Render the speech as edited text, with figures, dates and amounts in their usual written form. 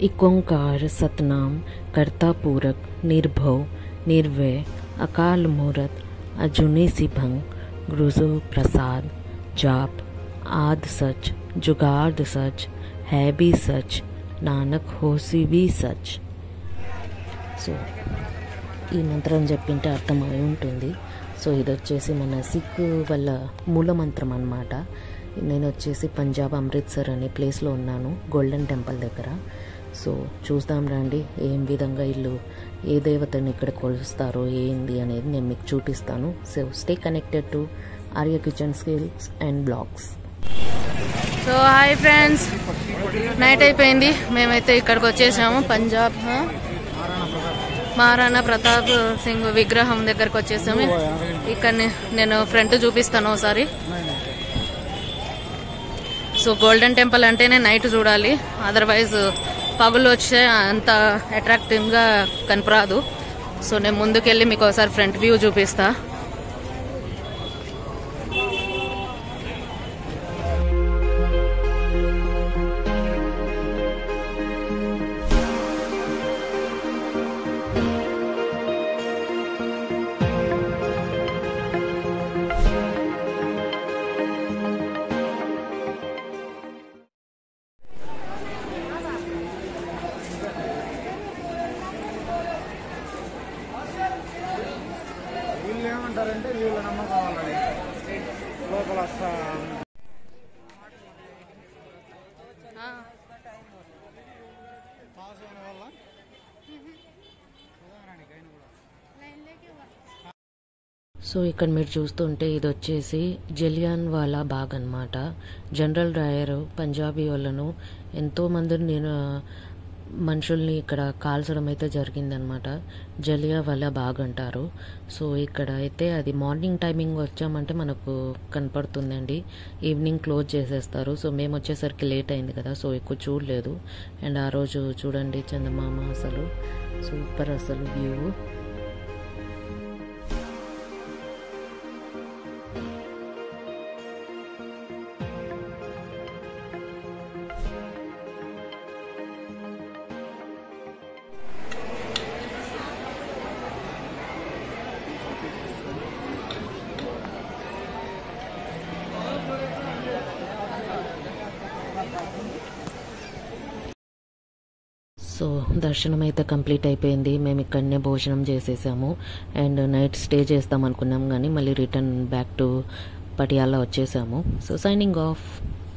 एक ओंकार सतनाम कर्ता पूरक निर्भव निर्वय अकाल मूरत अजूनी सी भंग गुरु प्रसाद जाप आद सच जुगाड़ सच है भी सच नानक होसी भी सच। సో ఈ మంత్రం చెప్పింటే అర్థమై ఉంటుంది. సో ఇది వచ్చేసి మన సిక్ వాళ్ళ మూల మంత్రం అన్నమాట. నేను వచ్చేసి పంజాబ్ అమృత్సర్ అనే ప్లేస్లో ఉన్నాను, గోల్డెన్ టెంపుల్ దగ్గర. సో చూద్దాం రండి ఏం విధంగా వీళ్ళు ఏ దేవతని ఇక్కడ కొలుస్తారో ఏంది అనేది నేను మీకు చూపిస్తాను. So stay connected to Arya kitchen skills and blogs. So hi friends, night అయిపోయింది, మేమైతే ఇక్కడికి వచ్చేసాము. పంజాబ్ మహారాణా ప్రతాప్ సింగ్ విగ్రహం దగ్గరకు వచ్చేసాము. ఇక్కడ నేను ఫ్రంట్ చూపిస్తాను ఒకసారి. సో గోల్డెన్ టెంపుల్ అంటేనే నైట్ చూడాలి, అదర్వైజ్ పగులు వచ్చే అంత అట్రాక్టివ్గా కనపరాదు. సో నేను ముందుకెళ్ళి మీకు ఒకసారి ఫ్రంట్ వ్యూ చూపిస్తా. ఏమంటారంటే వీళ్ళ నమ్మకం వాళ్ళని లోపల సో ఇక్కడ మీరు చూస్తుంటే ఇది వచ్చేసి జలియన్ వాలా బాగ్ అన్నమాట. జనరల్ డయర్ పంజాబీ వాళ్ళను ఎంతోమందిని నేను మనుషుల్ని ఇక్కడ కాల్చడం అయితే జరిగిందనమాట. జలియా వాలా బాగ్ అంటారు. సో ఇక్కడ అయితే అది మార్నింగ్ టైమింగ్ వచ్చామంటే మనకు కనపడుతుందండి, ఈవినింగ్ క్లోజ్ చేసేస్తారు. సో మేము వచ్చేసరికి లేట్ అయింది కదా, సో ఎక్కువ చూడలేదు. అండ్ ఆ రోజు చూడండి చందమామ అసలు సూపర్, అసలు వ్యూ. సో దర్శనం అయితే కంప్లీట్ అయిపోయింది. మేము ఇక్కడనే భోజనం చేసేసాము అండ్ నైట్ స్టే చేస్తాం అనుకున్నాం, కానీ మళ్ళీ రిటర్న్ బ్యాక్ టు పటియాలా వచ్చేసాము. So signing off.